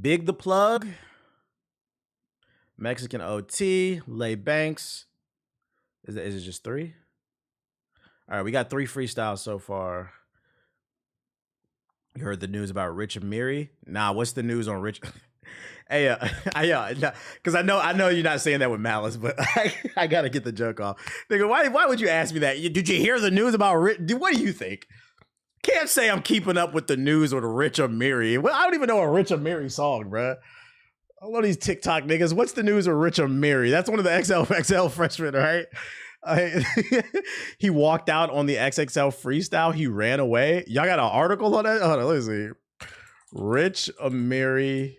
Big the Plug, Mexican OT, Lay Bankz. Is it just 3? All right, we got 3 freestyles so far. You heard the news about Rich Amiri? Nah, what's the news on Rich? Hey, because I know you're not saying that with malice, but I gotta get the joke off. Nigga, why would you ask me that? Did you hear the news about Rich? What do you think? Can't say I'm keeping up with the news with Rich Amiri. Well, I don't even know a Rich Amiri song, bruh. I love these TikTok niggas. What's the news with Rich Amiri? That's one of the XXL freshmen, right? He walked out on the XXL freestyle. He ran away. Y'all got an article on that? Hold on, let's see. Rich Amiri.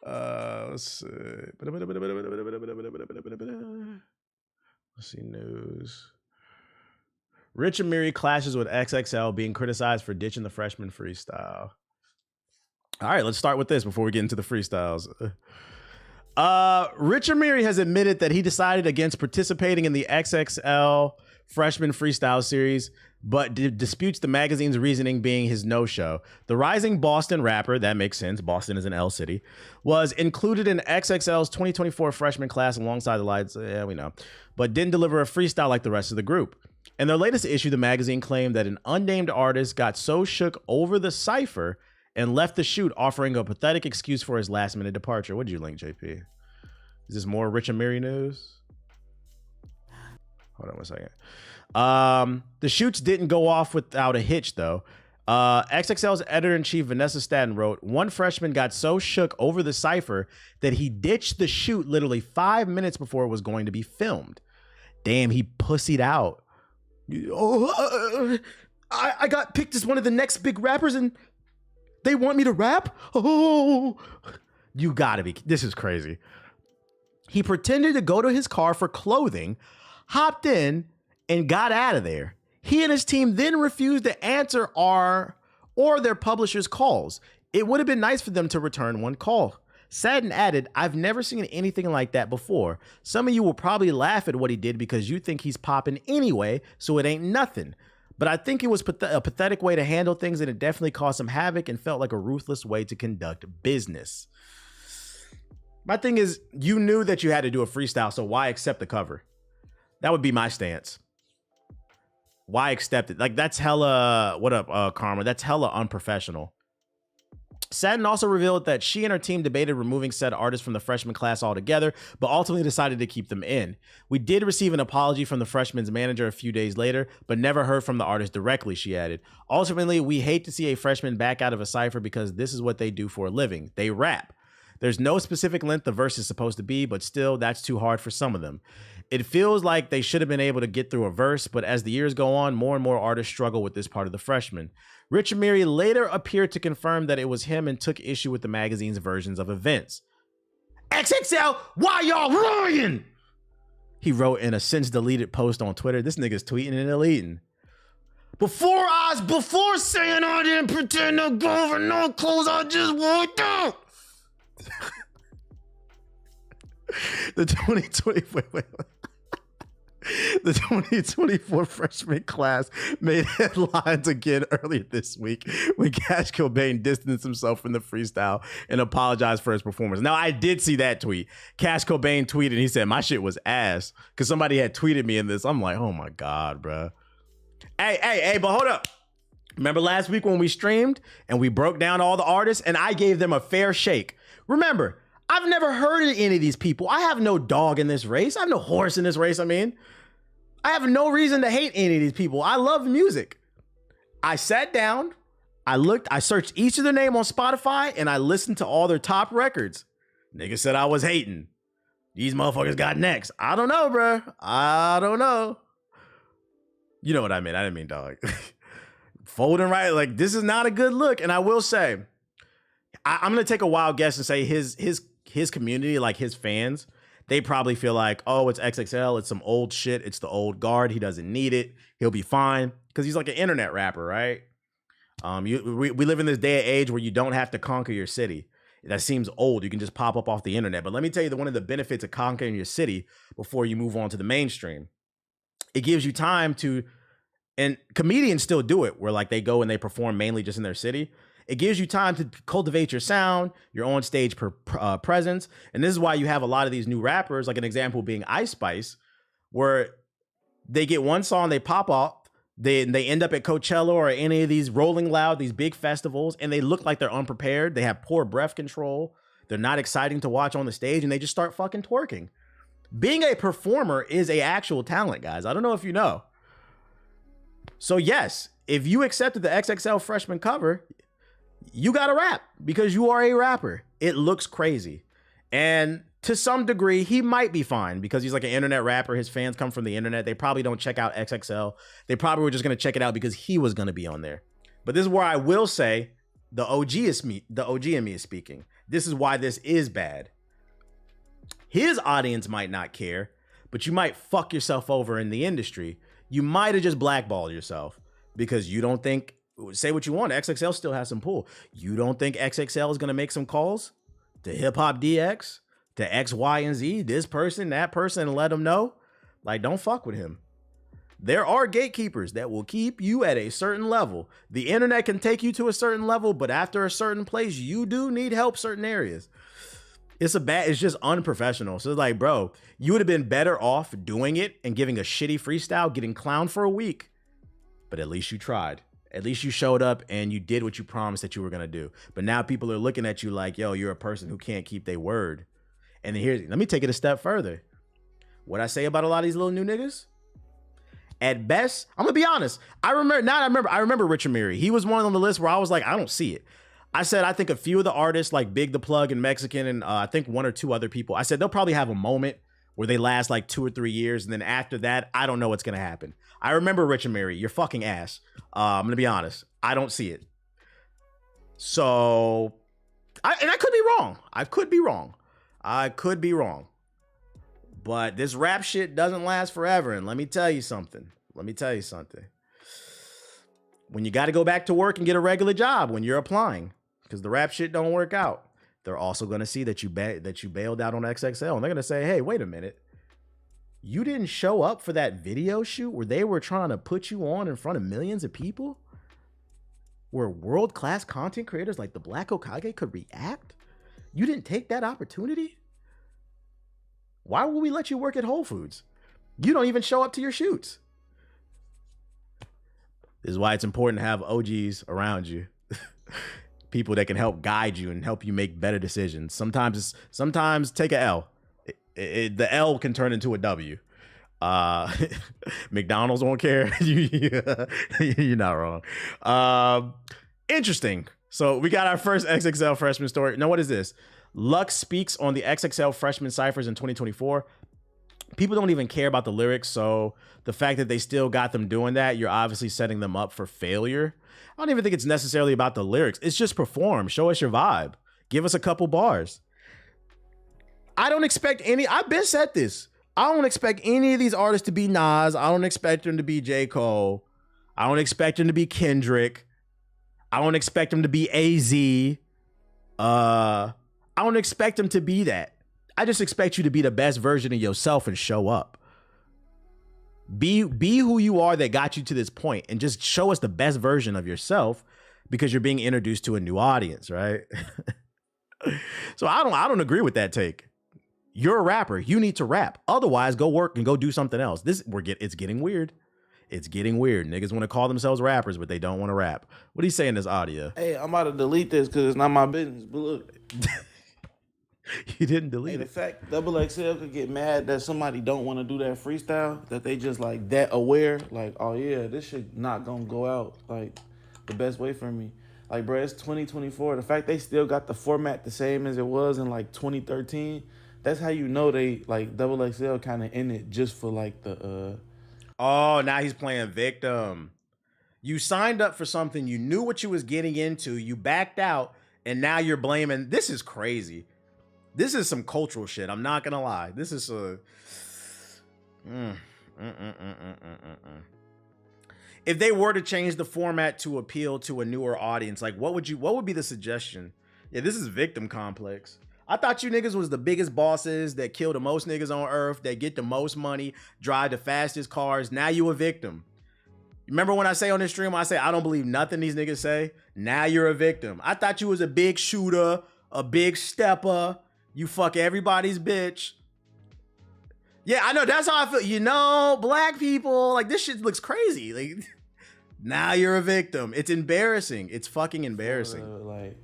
Let's see. Let's see news. Rich Amiri clashes with XXL, being criticized for ditching the freshman freestyle. All right, let's start with this before we get into the freestyles. Rich Amiri has admitted that he decided against participating in the XXL freshman freestyle series, but disputes the magazine's reasoning being his no-show. The rising Boston rapper, that makes sense, Boston is an L city, was included in XXL's 2024 freshman class alongside the lights, yeah, we know, but didn't deliver a freestyle like the rest of the group. In their latest issue, the magazine claimed that an unnamed artist got so shook over the cipher and left the shoot, offering a pathetic excuse for his last-minute departure. What did you link, JP? Is this more Rich Amiri news? Hold on one second. The shoots didn't go off without a hitch, though. XXL's editor-in-chief, Vanessa Staten, wrote, one freshman got so shook over the cipher that he ditched the shoot literally 5 minutes before it was going to be filmed. Damn, he pussied out. I got picked as one of the next big rappers and they want me to rap? Oh, you gotta be, this is crazy. He pretended to go to his car for clothing, hopped in, and got out of there. He and his team then refused to answer our or their publisher's calls. It would have been nice for them to return one call. Sadden added, I've never seen anything like that before. Some of you will probably laugh at what he did because you think he's popping anyway, so it ain't nothing. But I think it was a pathetic way to handle things, and it definitely caused some havoc and felt like a ruthless way to conduct business. My thing is, you knew that you had to do a freestyle, so why accept the cover? That would be my stance. Why accept it? Like, that's hella, what up, Karma? That's hella unprofessional. Sadden also revealed that she and her team debated removing said artists from the freshman class altogether, but ultimately decided to keep them in. We did receive an apology from the freshman's manager a few days later, but never heard from the artist directly, she added. Ultimately, we hate to see a freshman back out of a cipher because this is what they do for a living. They rap. There's no specific length the verse is supposed to be, but still, that's too hard for some of them. It feels like they should have been able to get through a verse, but as the years go on, more and more artists struggle with this part of the freshman. Rich Amiri later appeared to confirm that it was him and took issue with the magazine's versions of events. XXL, why y'all lying? He wrote in a since deleted post on Twitter. This nigga's tweeting and deleting. Before saying I didn't pretend to go for no clothes, I just walked out. The 2024 freshman class made headlines again earlier this week when Cash Cobain distanced himself from the freestyle and apologized for his performance. Now, I did see that tweet. Cash Cobain tweeted, he said, my shit was ass, because somebody had tweeted me in this. I'm like, oh my God, bro. Hey, but hold up. Remember last week when we streamed and we broke down all the artists and I gave them a fair shake? Remember, I've never heard of any of these people. I have no dog in this race. I have no horse in this race. I mean, I have no reason to hate any of these people. I love music. I sat down, I searched each of their name on Spotify, and I listened to all their top records. Niggas said I was hating. These motherfuckers got next. I don't know, bro. I don't know. You know what I mean? I didn't mean dog. Folding right, like, this is not a good look. And I will say, I'm gonna take a wild guess and say his community, like his fans, they probably feel like, oh, it's XXL, it's some old shit, it's the old guard, he doesn't need it, he'll be fine, because he's like an internet rapper, right? We live in this day and age where you don't have to conquer your city. That seems old. You can just pop up off the internet. But let me tell you, one of the benefits of conquering your city before you move on to the mainstream, it gives you time to, and comedians still do it, where like they go and they perform mainly just in their city. It gives you time to cultivate your sound, your on stage presence. And this is why you have a lot of these new rappers, like an example being Ice Spice, where they get one song, they pop off, they end up at Coachella or any of these Rolling Loud, these big festivals, and they look like they're unprepared. They have poor breath control. They're not exciting to watch on the stage, and they just start fucking twerking. Being a performer is a actual talent, guys. I don't know if you know. So yes, if you accepted the XXL freshman cover, you got to rap because you are a rapper. It looks crazy. And to some degree, he might be fine because he's like an internet rapper. His fans come from the internet. They probably don't check out XXL. They probably were just going to check it out because he was going to be on there. But this is where I will say the OG in me is speaking. This is why this is bad. His audience might not care, but you might fuck yourself over in the industry. You might have just blackballed yourself because you don't think, say what you want, XXL still has some pull. You don't think XXL is going to make some calls to Hip Hop DX, to X, Y, and Z, this person, that person, and let them know? Like, don't fuck with him. There are gatekeepers that will keep you at a certain level. The internet can take you to a certain level, but after a certain place, you do need help certain areas. It's just unprofessional. So it's like, bro, you would have been better off doing it and giving a shitty freestyle, getting clowned for a week. But at least you tried. At least you showed up and you did what you promised that you were going to do. But now people are looking at you like, yo, you're a person who can't keep their word. And then let me take it a step further. What I say about a lot of these little new niggas? At best, I'm going to be honest. I remember Rich Amiri. He was one on the list where I was like, I don't see it. I said, I think a few of the artists like BigxThePlug and Mexican and I think one or two other people, I said they'll probably have a moment where they last like 2 or 3 years. And then after that, I don't know what's going to happen. I remember Rich Amiri, you're fucking ass. I'm going to be honest. I don't see it. So, I could be wrong. I could be wrong. But this rap shit doesn't last forever. And let me tell you something. When you got to go back to work and get a regular job when you're applying, because the rap shit don't work out, they're also going to see that you bailed out on XXL. And they're going to say, hey, wait a minute. You didn't show up for that video shoot where they were trying to put you on in front of millions of people? Where world-class content creators like the Black Hokage could react? You didn't take that opportunity? Why would we let you work at Whole Foods? You don't even show up to your shoots. This is why it's important to have OGs around you. People that can help guide you and help you make better decisions. Sometimes take a L. The L can turn into a W. McDonald's won't care. You're not wrong. Interesting. So we got our first XXL freshman story. Now, what is this? Lux speaks on the XXL freshman ciphers in 2024. People don't even care about the lyrics. So the fact that they still got them doing that, you're obviously setting them up for failure. I don't even think it's necessarily about the lyrics. It's just perform. Show us your vibe. Give us a couple bars. I don't expect I've been said this. I don't expect any of these artists to be Nas. I don't expect them to be J. Cole. I don't expect them to be Kendrick. I don't expect them to be AZ. I don't expect them to be that. I just expect you to be the best version of yourself and show up. Be who you are that got you to this point and just show us the best version of yourself because you're being introduced to a new audience, right? So I don't agree with that take. You're a rapper. You need to rap. Otherwise, go work and go do something else. It's getting weird. It's getting weird. Niggas want to call themselves rappers, but they don't want to rap. What do you say in this audio? Hey, I'm about to delete this because it's not my business. But look. You didn't delete it. The fact XXL could get mad that somebody don't want to do that freestyle, that they just like that aware, like, oh yeah, this shit not gonna go out like the best way for me. Like, bro, it's 2024. The fact they still got the format the same as it was in like 2013, that's how you know they like XXL kind of in it just for like the Oh, now he's playing victim. You signed up for something, you knew what you was getting into, you backed out, and now you're blaming. This is crazy. This is some cultural shit. I'm not gonna lie. This is a. If they were to change the format to appeal to a newer audience, like what would be the suggestion? Yeah, this is victim complex. I thought you niggas was the biggest bosses that kill the most niggas on earth, that get the most money, drive the fastest cars. Now you a victim. Remember when I say on this stream, I say I don't believe nothing these niggas say? Now you're a victim. I thought you was a big shooter, a big stepper. You fuck everybody's bitch. Yeah, I know. That's how I feel. You know, black people, like, this shit looks crazy. Like, now you're a victim. It's embarrassing. It's fucking embarrassing. Like,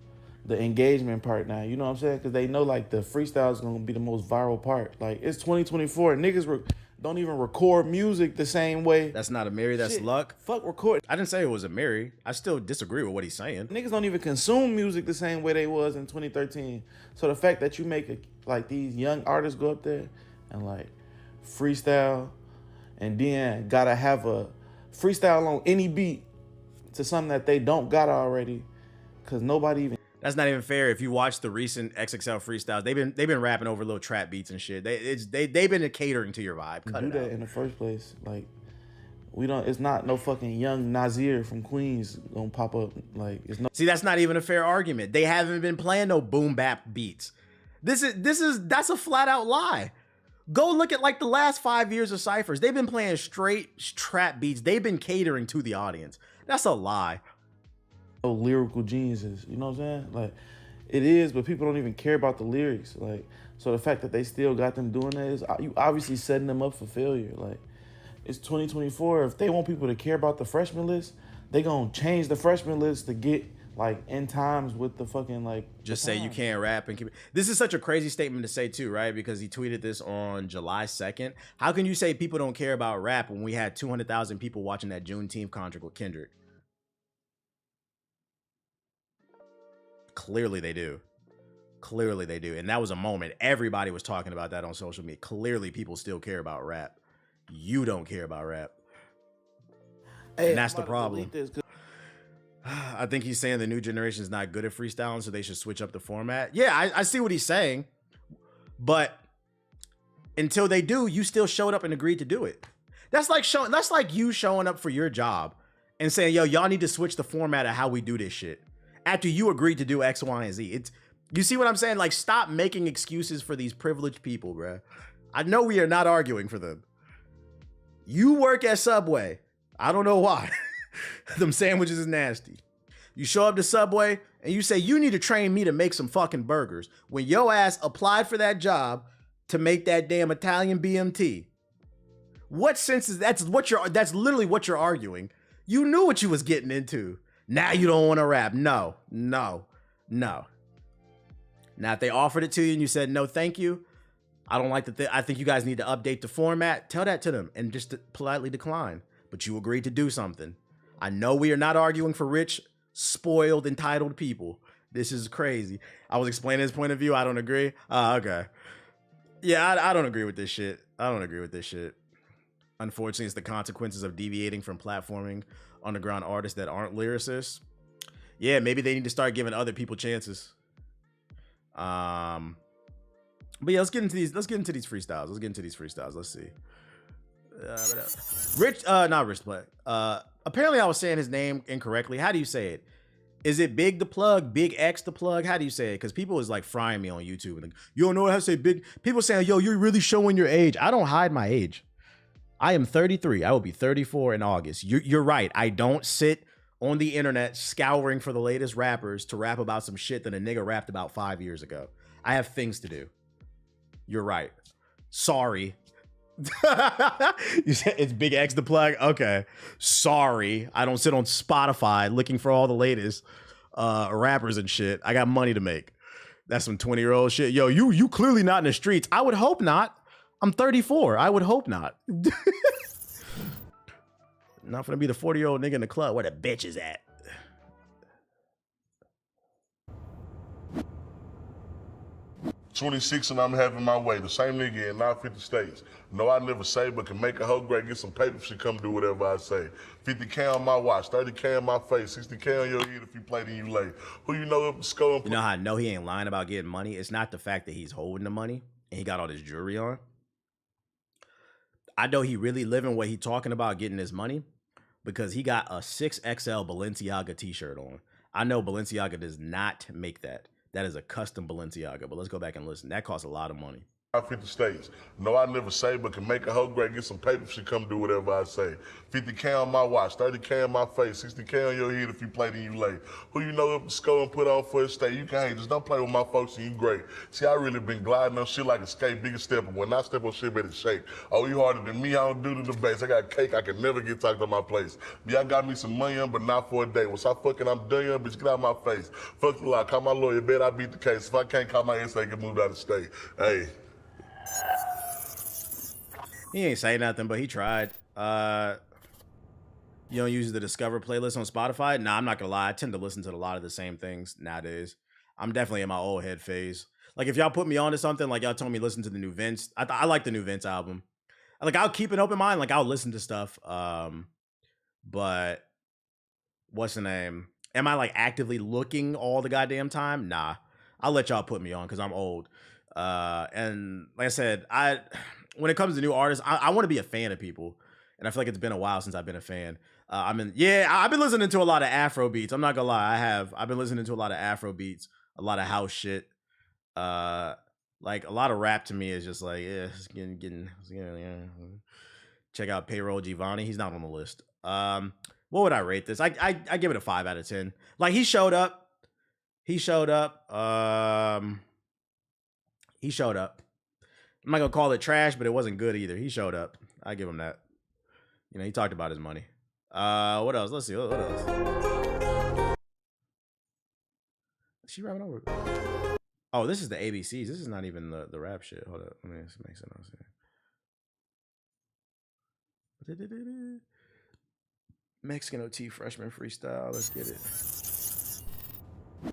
the engagement part now, you know what I'm saying? Because they know, like, the freestyle is going to be the most viral part. Like, it's 2024. Niggas don't even record music the same way. That's not Amiri. That's Shit, luck. Fuck record. I didn't say it was Amiri. I still disagree with what he's saying. Niggas don't even consume music the same way they was in 2013. So the fact that you make, like, these young artists go up there and, like, freestyle, and then gotta have a freestyle on any beat to something that they don't got already, because nobody even. That's not even fair. If you watch the recent XXL freestyles, they've been rapping over little trap beats and shit. They've been catering to your vibe. Do that in the first place. Like, we don't. It's not no fucking young Nasir from Queens gonna pop up. Like, it's no. See, that's not even a fair argument. They haven't been playing no boom bap beats. That's a flat out lie. Go look at like the last 5 years of cyphers. They've been playing straight trap beats. They've been catering to the audience. That's a lie. No lyrical geniuses, you know what I'm saying? Like, it is, but people don't even care about the lyrics. Like, so the fact that they still got them doing that is you obviously setting them up for failure. Like, it's 2024. If they want people to care about the freshman list, they gonna change the freshman list to get like in times with the fucking like. Just say you can't rap and keep it. This is such a crazy statement to say too, right? Because he tweeted this on July 2nd. How can you say people don't care about rap when we had 200,000 people watching that Juneteenth concert with Kendrick? Clearly they do. Clearly they do. And that was a moment. Everybody was talking about that on social media. Clearly people still care about rap. You don't care about rap. Hey, and that's the problem. I think he's saying the new generation is not good at freestyling, so they should switch up the format. Yeah, I see what he's saying. But until they do, you still showed up and agreed to do it. That's like you showing up for your job and saying, yo, y'all need to switch the format of how we do this shit. After you agreed to do X, Y, and Z. You see what I'm saying? Like, stop making excuses for these privileged people, bruh. I know we are not arguing for them. You work at Subway. I don't know why. Them sandwiches is nasty. You show up to Subway and you say, you need to train me to make some fucking burgers. When your ass applied for that job to make that damn Italian BMT. What sense is that's literally what you're arguing. You knew what you was getting into. Now you don't want to rap. No. Now if they offered it to you and you said, no, thank you. I don't like I think you guys need to update the format. Tell that to them and just politely decline. But you agreed to do something. I know we are not arguing for rich, spoiled, entitled people. This is crazy. I was explaining his point of view. I don't agree. Okay. Yeah, I don't agree with this shit. Unfortunately, it's the consequences of deviating from platforming underground artists that aren't lyricists. Yeah, maybe they need to start giving other people chances. But yeah, let's get into these freestyles. Let's see. Not Rich Plug. Apparently I was saying his name incorrectly. How do you say it? Is it BigxThePlug? BigxThePlug? How do you say it? Because people is like frying me on YouTube and like, you don't know how to say big. People saying, yo, you're really showing your age. I don't hide my age. I am 33. I will be 34 in August. You're right. I don't sit on the internet scouring for the latest rappers to rap about some shit that a nigga rapped about 5 years ago. I have things to do. You're right. Sorry. You said it's BigxThePlug? Okay. Sorry. I don't sit on Spotify looking for all the latest rappers and shit. I got money to make. That's some 20-year-old shit. Yo, you clearly not in the streets. I would hope not. I'm 34. I would hope not. Not gonna be the 40-year-old nigga in the club where the bitch is at. '26 and I'm having my way. The same nigga in all 50 states. No, I never say, but can make a hoe great, get some paper, she come do whatever I say. 50K on my watch, 30K on my face, 60K on your head if you play then you lay. Who you know up the skull? You know how I know he ain't lying about getting money? It's not the fact that he's holding the money and he got all this jewelry on. I know he really living what he talking about getting his money because he got a 6XL Balenciaga t-shirt on. I know Balenciaga does not make that. That is a custom Balenciaga, but let's go back and listen. That costs a lot of money. 50 states. No, I never say, but can make a hoe great, get some paper, she come do whatever I say. 50K on my watch, 30K on my face, 60K on your head if you play, then you late. Who you know up the score and put on for a state? You can hate, just don't play with my folks and you great. See, I really been gliding on shit like a skate, bigger step, but when I step on shit, better shake. Oh, you harder than me, I don't do to the base. I got cake, I can never get talked on my place. Yeah, I got me some money on, but not for a day. Once I fucking, I'm done, young bitch, get out my face. Fuck the law, call my lawyer, bet I beat the case. If I can't call my ass, they can move out of state. Hey. He ain't say nothing, but he tried. You don't use the Discover playlist on Spotify? Nah, I'm not gonna lie. I tend to listen to a lot of the same things nowadays. I'm definitely in my old head phase. Like, if y'all put me on to something, like y'all told me listen to the new Vince. I like the new Vince album. Like, I'll keep an open mind. Like, I'll listen to stuff. But what's the name? Am I like actively looking all the goddamn time? Nah. I'll let y'all put me on because I'm old. And like I said, when it comes to new artists, I want to be a fan of people, and I feel like it's been a while since I've been a fan. I've been listening to a lot of Afro beats. I'm not gonna lie, I've been listening to a lot of Afro beats, a lot of house shit. Like a lot of rap to me is just like, yeah, it's getting. Check out Payroll Giovanni. He's not on the list. What would I rate this? I give it a 5 out of 10. Like, he showed up. He showed up. I'm not gonna call it trash, but it wasn't good either. He showed up. I give him that. You know, he talked about his money. What else? Let's see. What else? Is she rapping over? Oh, this is the ABCs. This is not even the rap shit. Hold up. Let me make some notes here. Mexican OT freshman freestyle. Let's get it.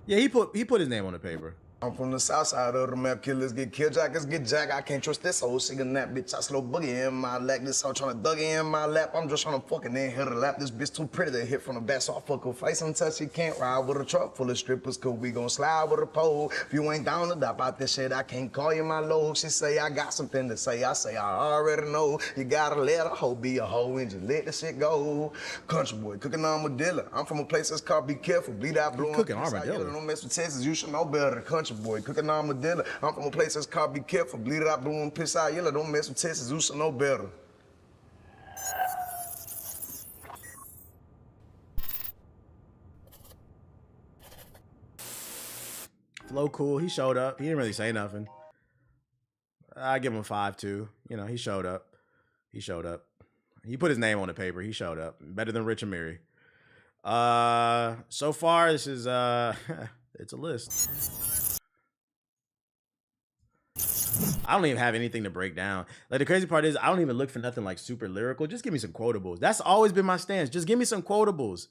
Yeah, he put his name on the paper. I'm from the south side of the map. Killers get killed, jackers get jacked. I can't trust this whole singing that bitch. I slow boogie in my lap. This hoe trying to dug in my lap. I'm just trying to fucking inhale the lap. This bitch too pretty to hit from the back, so I fuck her face until she can't ride with a truck full of strippers. Cause we gon' slide with a pole. If you ain't down to dop out this shit, I can't call you my low. She say I got something to say. I say I already know. You gotta let a hoe be a hoe and just let the shit go. Country boy cooking armadillo. I'm from a place that's called Be Careful. Bleed out blue. Cooking armadillo. Don't mess with Texas. You should know better. The country boy cooking armadillo. I'm from a place that's called Be Careful. Bleed it out, blue and piss out yellow. Don't mess with Texas. You should know better. Flow cool. He showed up. He didn't really say nothing. I give him a 5 too. You know, he showed up. He put his name on the paper. He showed up. Better than Rich Amiri. So far, this is it's a list. I don't even have anything to break down. Like, the crazy part is I don't even look for nothing like super lyrical. Just give me some quotables. That's always been my stance. Just give me some quotables.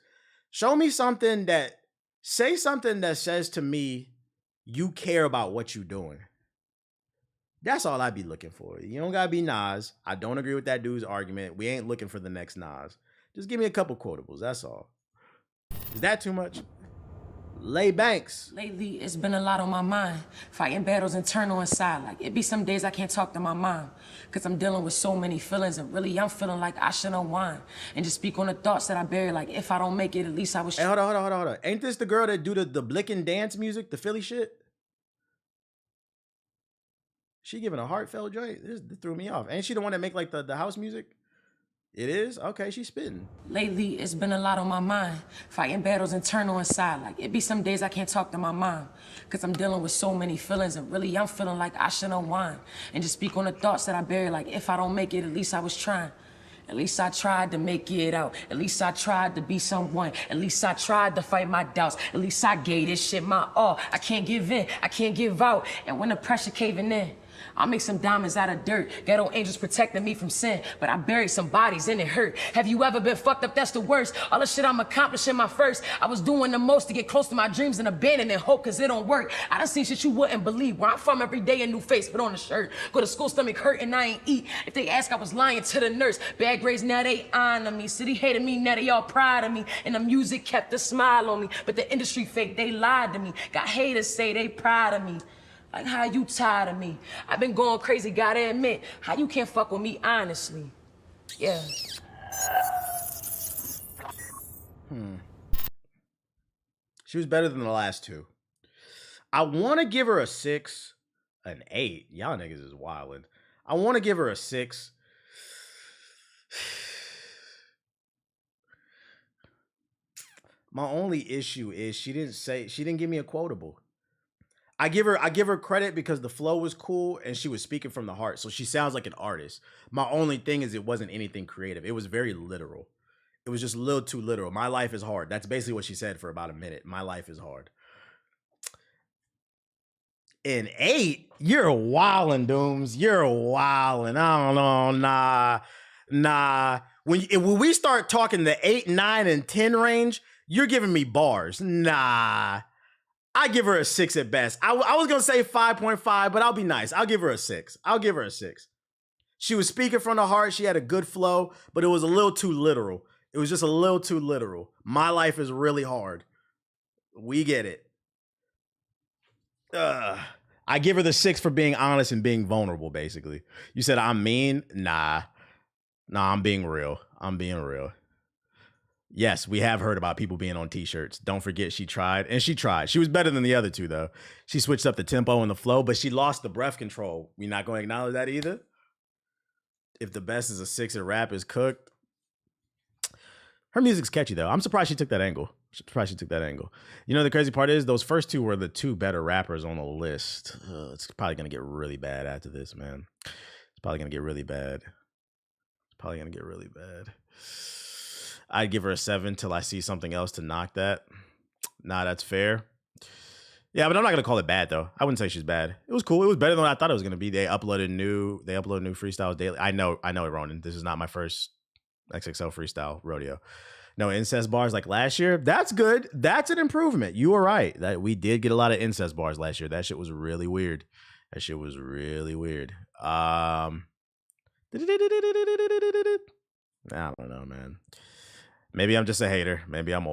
Show me something say something that says to me, you care about what you're doing. That's all I be looking for. You don't gotta be Nas. I don't agree with that dude's argument. We ain't looking for the next Nas. Just give me a couple quotables. That's all. Is that too much? Lay Bankz. Lately, it's been a lot on my mind. Fighting battles internal inside. Like, it be some days I can't talk to my mom. Cause I'm dealing with so many feelings. And really, I'm feeling like I should unwind. And just speak on the thoughts that I bury. Like, if I don't make it, at least I was... Hey, hold on. Ain't this the girl that do the Blickin' dance music? The Philly shit? She giving a heartfelt joint? This threw me off. Ain't she the one that make, like, the house music? It is? Okay, she's spitting. Lately, it's been a lot on my mind. Fighting battles internal inside. Like, it be some days I can't talk to my mom. Cause I'm dealing with so many feelings. And really, I'm feeling like I should unwind. And just speak on the thoughts that I bury. Like, if I don't make it, at least I was trying. At least I tried to make it out. At least I tried to be someone. At least I tried to fight my doubts. At least I gave this shit my all. I can't give in. I can't give out. And when the pressure caving in, I'll make some diamonds out of dirt. Ghetto angels protecting me from sin, but I buried some bodies and it hurt. Have you ever been fucked up? That's the worst. All the shit I'm accomplishing my first. I was doing the most to get close to my dreams and abandoning hope cause it don't work. I done seen shit you wouldn't believe. Where I'm from every day a new face, put on a shirt. Go to school, stomach hurt and I ain't eat. If they ask, I was lying to the nurse. Bad grades, now they honor me. City hated me, now they all proud of me. And the music kept a smile on me. But the industry fake, they lied to me. Got haters say they proud of me. Like, how you tired of me? I've been going crazy, gotta admit. How you can't fuck with me honestly? Yeah. She was better than the last two. I want to give her a 6, An 8. Y'all niggas is wildin'. I want to give her a 6. My only issue is she didn't give me a quotable. I give her credit because the flow was cool and she was speaking from the heart. So she sounds like an artist. My only thing is it wasn't anything creative. It was very literal. It was just a little too literal. My life is hard. That's basically what she said for about a minute. My life is hard. An 8, you're wildin', Dooms. You're wildin'. I don't know. Nah. When we start talking the 8, 9, and 10 range, you're giving me bars. Nah. I give her a 6 at best. I was gonna say 5.5, but I'll be nice. I'll give her a 6. She was speaking from the heart. She had a good flow, but it was a little too literal. It was just a little too literal. My life is really hard. We get it. I give her the 6 for being honest and being vulnerable, basically. You said I'm mean? Nah, I'm being real. Yes, we have heard about people being on t-shirts. Don't forget she tried. And she tried. She was better than the other two, though. She switched up the tempo and the flow, but she lost the breath control. We're not going to acknowledge that either. If the best is a 6 and rap is cooked. Her music's catchy, though. I'm surprised she took that angle. You know, the crazy part is those first two were the 2 better rappers on the list. It's probably going to get really bad after this, man. It's probably going to get really bad. I'd give her a 7 till I see something else to knock that. Nah, that's fair. Yeah, but I'm not going to call it bad, though. I wouldn't say she's bad. It was cool. It was better than what I thought it was going to be. They uploaded new freestyles daily. I know it, Ronan. This is not my first XXL freestyle rodeo. No incest bars like last year. That's good. That's an improvement. You were right. That we did get a lot of incest bars last year. That shit was really weird. I don't know, man. Maybe I'm just a hater. Maybe I'm old.